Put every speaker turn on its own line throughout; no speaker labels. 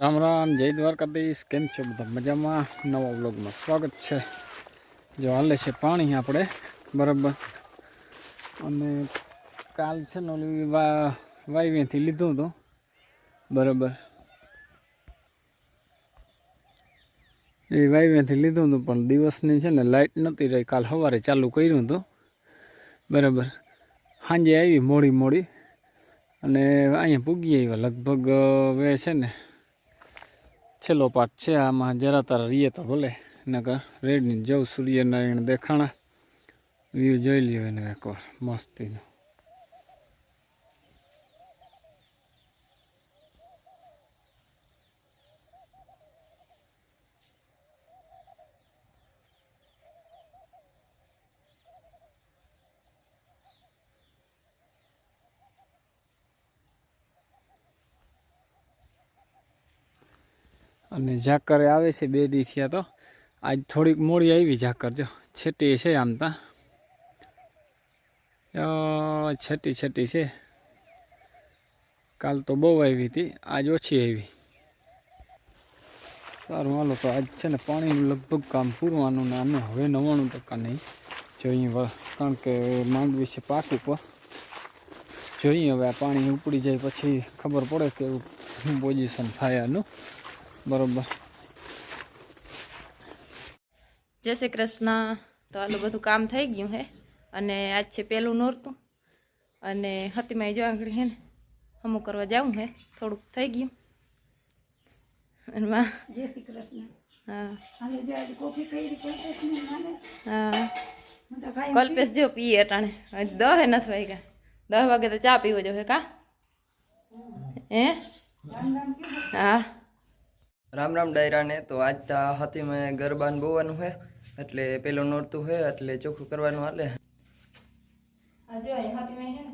રામ રામ, જય દ્વારકાધીશ. કેમ છો બધા? મજામાં? નવા વ્લોગમાં સ્વાગત છે. જો હાલે છે પાણી આપણે બરાબર. અને કાલ છે ને ઓલી વાયવેથી લીધું હતું બરાબર. એ વાયવેથી લીધું હતું પણ દિવસની છે ને લાઇટ નહોતી રહી. કાલ સવારે ચાલુ કર્યું હતું બરાબર. સાંજે આવી મોડી અને અહીંયા પૂગી આવ્યા લગભગ. હવે છે ને છેલ્લો પાઠ છે આમાં. જરા તારા રીએ તો ભલે નકર રેડની જવું. સૂર્યનારાયણ દેખાણા વ્યૂ જોઈ લ્યો એને એકવાર મસ્તીનો. અને ઝાકર આવે છે 2 દી થયા. તો આજ થોડીક મોડી આવી ઝાકર. જો છેટી છે આમ તા છેટી છે. કાલ તો બહુ આવી હતી, આજ ઓછી આવી. સારું હાલો, તો આજ છે ને પાણીનું લગભગ કામ પૂરવાનું ને આને હવે 99% નહીં જોઈએ. કારણ કે માંડવી છે પાક ઉપર. જોઈએ હવે આ પાણી ઉપડી જાય પછી ખબર પડે કે શું પોઝિશન થાય આનું બરોબર.
જય શ્રી કૃષ્ણ. તો આલું બધું કામ થઈ ગયું હે અને આજ છે પહેલું નોરતું અને હતીમાં જો આગળ હે ને હમું કરવા જાવું હે. થોડુંક થઈ ગયું અને
જય શ્રી કૃષ્ણ.
હા
હા
કલ્પેશ જો પીએ અટાણે 10 નથી વાગ્યા. 10 વાગે તો ચા પીવો જો હે કા હે. હા
રામ રામ ડાયરાને. તો આજ તા હતી મેં ગરબાન બોવાનું છે એટલે પેલું નોરતું છે એટલે ચોખ્ખું કરવાનું હાલે.
આ જો અહીં હતીમાં હે ને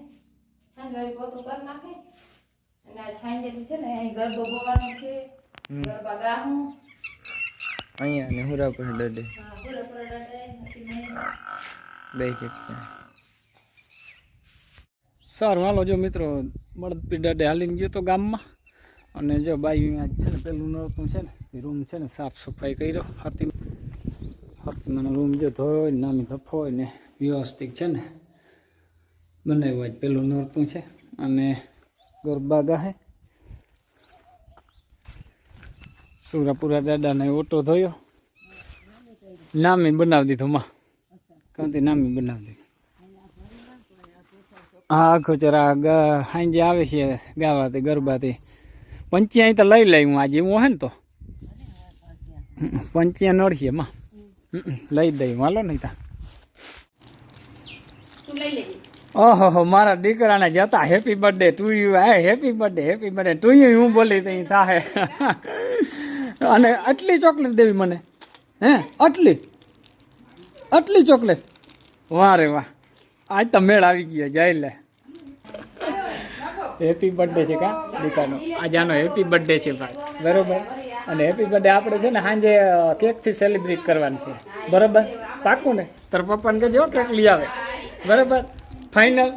સાંજવારી પોતું કરી નાખે અને આ છાંજેથી છે ને અહીં ગરબો બોવાનો છે. ગરબા ગાહું
અહીંયા ને હુરા પર ડડે
હા પૂરા પૂરા ડે હતીમાં.
બે જગ્યા.
સારું હાલો જો મિત્રો, બળદ પીડાડે હાલીને ગયો તો ગામમાં. અને જો બાઈ આજ છે ને પેલું નળતું છે ને એ રૂમ છે ને સાફ સફાઈ કર્યો. હતીમાનો રૂમ જો ધોય નામી ધફોય ને વ્યવસ્થિત છે ને બનાવ્યું. આજ પેલું નળતું છે અને ગરબા ગાહે. સુરાપુરા દાદાને ઓટો ધોયો, નામી બનાવી દીધો માં. કાંતિ નામી બનાવી દીધું. હા આખો જરા સાંજે આવે છે ગાવાથી ગરબાથી. પંચિયા તો લઈ હું આજે એવું હે ને તો પંચિયા નળીએ માં લઈ દઈ હાલો નહીં તા. ઓહો મારા દીકરાને જતા હેપી બર્થડે ટુ યુ. હે હેપી બર્થડે ટુ યુ હું બોલી તઈ થાય. અને આટલી ચોકલેટ દેવી મને? હે આટલી ચોકલેટ? વાહ રે વાહ, આજ તો મેળ આવી ગયો. જઈ લે હેપી બર્થડે છે કા દીકરાનો. આજે આનો હેપી બર્થડે છે ભાઈ બરોબર. અને હેપી બર્થડે આપણે છે ને સાંજે કેકથી સેલિબ્રેટ કરવાનું છે બરાબર. પાકું ને? તાર પપ્પાને કહેજો કેક લઈ આવે બરાબર. ફાઇનલ.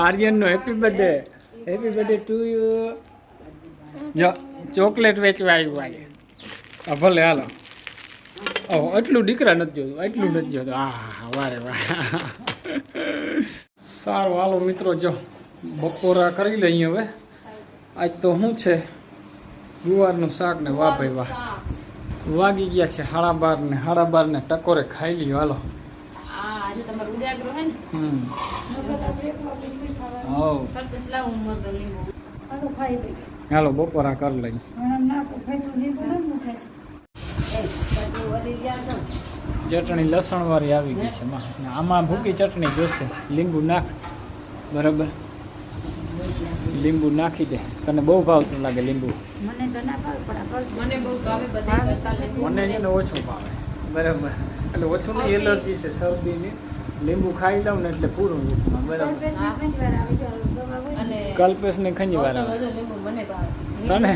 આર્યનનો હેપી બર્થડે ટુ યુ. જો ચોકલેટ વેચવા આવ્યું આજે. ભલે હાલો. ઓહો એટલું દીકરા નથી જોતું, એટલું નથી જોતું. હા વારે વાહ. સારું હાલો મિત્રો, જો બપોરા કરી લઈએ હવે. આજ તો શું છે, ગુવારનું શાક ને. વાહ ભાઈ વાહ, વાગી ગયા છે 12:30 ને 12:30 ને ટકોરે ખાઈ લ્યો. હાલો
આજે તમારું ઉજાગરો હે ને
હવ
કલ્પેશ લાવું મરદો લીંબુ.
હાલો બપોરા કરી લઈએ. ચટણી લસણ વાળી આવી ગઈ છે માં. આમાં ભૂકી ચટણી જોશે. લીંબુ નાખ બરાબર. લીંબુ નાખી દે. તને બહુ ભાવતું લાગે લીંબુ?
મને બહુ ભાવે બધા કરતા લે.
મને એને ઓછું ભાવે બરાબર. એટલે ઓછું નહીં, એલર્જી છે શરદીની. લીંબુ ખાઈ લઉં ને એટલે પૂરું રૂપમાં બરાબર.
અને
કલ્પેશને ખંજવાર આવે
બધો લીંબુ મને ભાવે.
તને.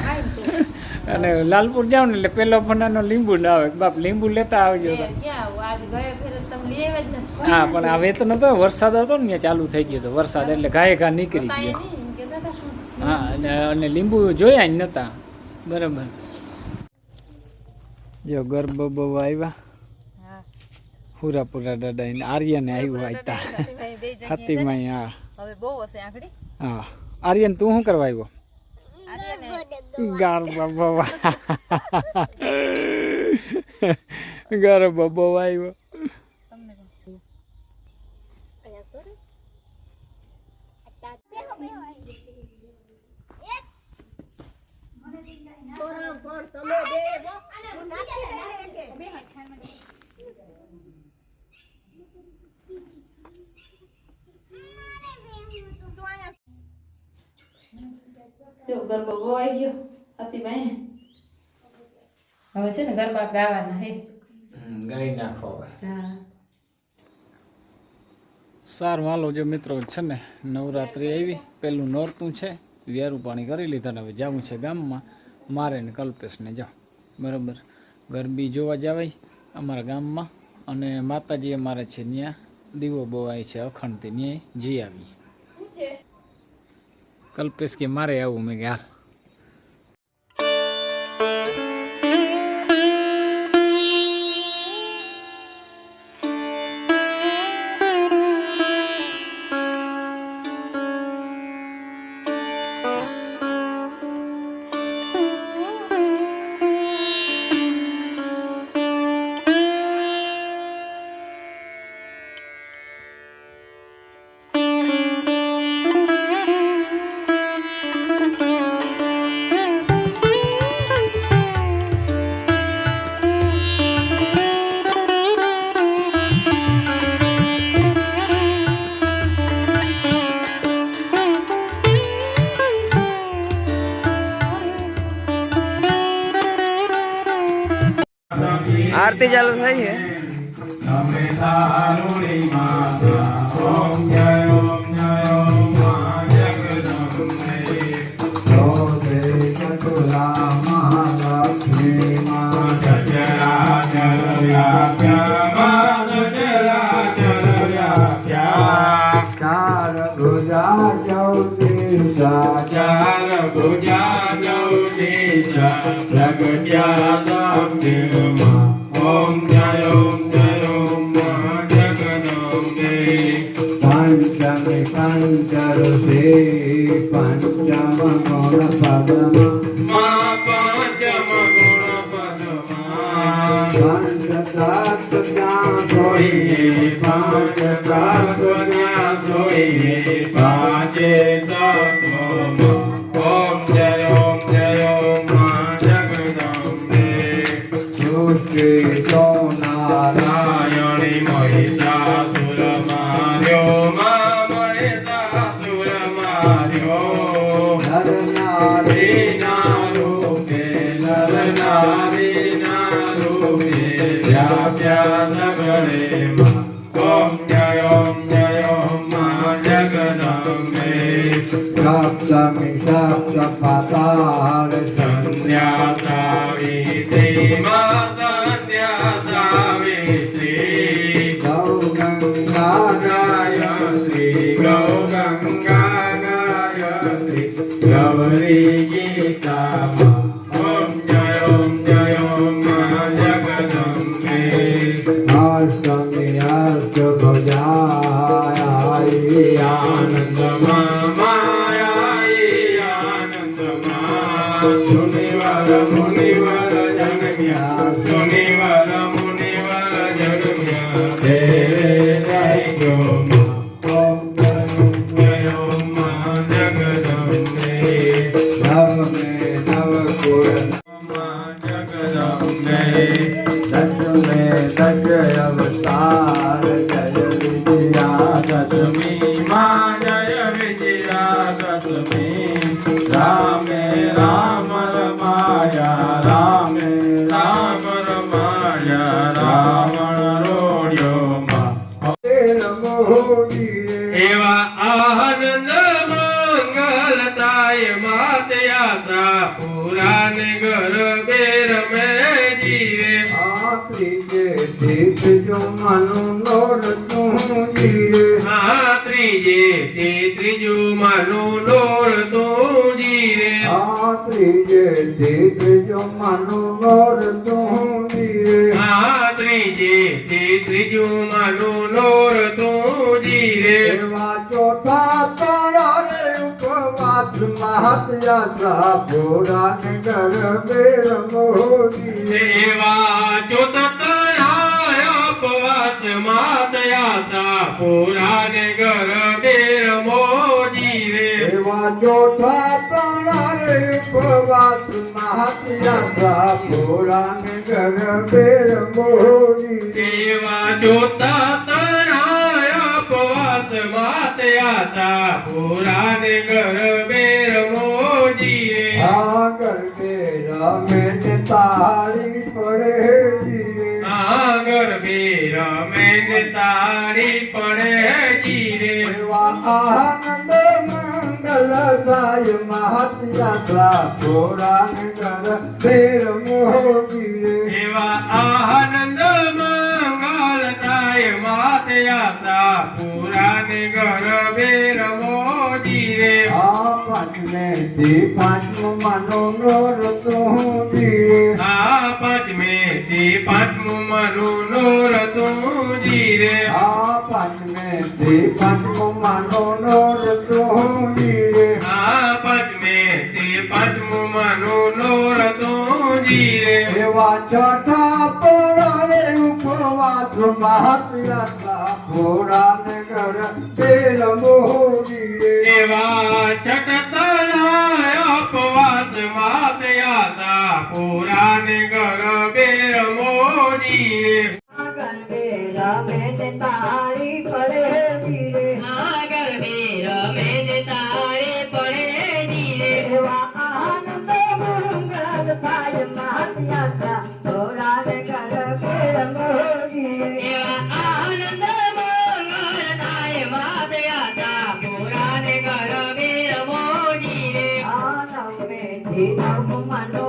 અને લાલપુર જાવ ને એટલે પેલો ફનાનો લીંબુ ના આવે. બાપ લીંબુ લેતા આવજો.
ક્યાં આજ ગયે ફેરે તમે લઈ આવ્યા જ નથી.
હા પણ હવે તો નતો, વરસાદ હતો ને ચાલુ થઈ ગયો હતો વરસાદ એટલે ઘાએ ઘા નીકળી ગયો. હા અને લીંબુ જોયા જ નતા બરાબર. જો ગરબા બવા આવ્યા પૂરા દાદા આર્યને આવ્યું આયતા હાથીમાં. હા
હવે બહુ હશે આંગળી.
હા આર્યન તું શું કરવા આવ્યો? ગરબા બવા ગરબા બવા આવ્યો.
જો ગરબો ગોવાઈ ગયો અતિભાઈ. હવે છે ને ગરબા ગાવાના હે.
ગાઈ નાખો.
હા
સારું હાલો જો મિત્રો છે ને નવરાત્રિ આવી, પેલું નોરતું છે, વેરું પાણી કરી લીધા ને હવે જવું છે ગામમાં મારે ને કલ્પેશને જાઓ બરાબર. ગરબી જોવા જવાય અમારા ગામમાં અને માતાજી અમારે છે ત્યાં દીવો બોવાય છે અખંડથી ત્યાં જઈ આવી. કલ્પેશ કે મારે આવું, મેં કે હાલ.
આરતી ચાલુ થઈ છે.
Om Jayo Jayo Ma Jaganambe Panchami Pancharuse Panchama Guna Padama Ma Panchama Guna Padama Panchatattva Soiye Panchatattva Soiye Panchatattva Om Jayo Jayo Ma Jaganambe Shri Narayani Mahishasura Maryo Ma Mahishasura Maryo Naranari Narupe Naranari Narupe Vyapya Sagare Ma Om Jayom Jayom Ma Jaganambe Saptami Saptapatar Sandhya Savitri Ma Gauri Gita Om Jayom Jayom Ma Jaganambe Ashtami Ashtabhajayai Anandama Mayai Anandama Sunivara Munivara Janamya Sunivara Munivara Janamya Deve Jai Goma Om Jayom Jayom Ma Jaganambe Navame Navakuran Ma Jaganambe Dashame Dashaya Avatar Jaya Vijaya Dashami Ma Jaya Vijaya Dashami Rame Rama Ramaya Rame Rama Ramaya Ravana Rodyo Ma Eva Anand Mangalataye Matya Puran Garbe Rame Jive Atri Je Tit Jo Manu Nor Tu Jive Atri Je Tit Jo Manu Nor Tu ત્રીજે ત્રીજો માનું નોરતું જીવે ત્રીજું માનું નોરતું જીવે એવા ચોથા તારા રે ઉપવાસ મહાત્યા ભોળાને ગરબે રમોજી એવા ચોથા તારા ઉપવાસ મહાત્યા ભોળાને ગરબે રમોજી રે એવા ચોથા તારા રે ઉપવાસ મહાત્યા ભોળાને ગરબે રમોજી એવા ચોથા તારા ઉપવાસ મહાત્યા ભોળાને ગરબે રમોજી ગરબે રમે ને તાળી પડે જીવે ગરબે રમે ને તાળી પડે જીવે એવા આનંદ મંગલ થાય મહાત્યા ભોળાને ગરબે રમોજી રે એવા આનંદ મંગલ થાય મહાત્યા ભોળાને ગરબે રમોજી રે પાંચમે થી પાંચમું માનું નોરતું જીવે પાંચમે થી પાંચમું માનું નોરતું જીવે પાંચમે થી પાંચમું માનું નોરતું જીવે પાંચમે થી પાંચમું માનું નોરતું જીવે એવા છઠ્ઠા પોળાને ઉપવાસ મહાત્યા ભોળાને ગરબે રમોજી એવા છઠ્ઠા ઉપવાસ મહાત્યા ભોળાને ગરબે રમોજી
ગરબે રમે ને તાળી પડે જીવે
ગરબે રમે ને તારે પડે જીવે
એવા આનંદ મંગલ થાય મહાત્યા ભોળાને ગરબે રમોજી
એવા આનંદ મંગળ થાય મહાત્યા ભોળાને ગરબે રમોજી રે
નવમે થી નવમું માનો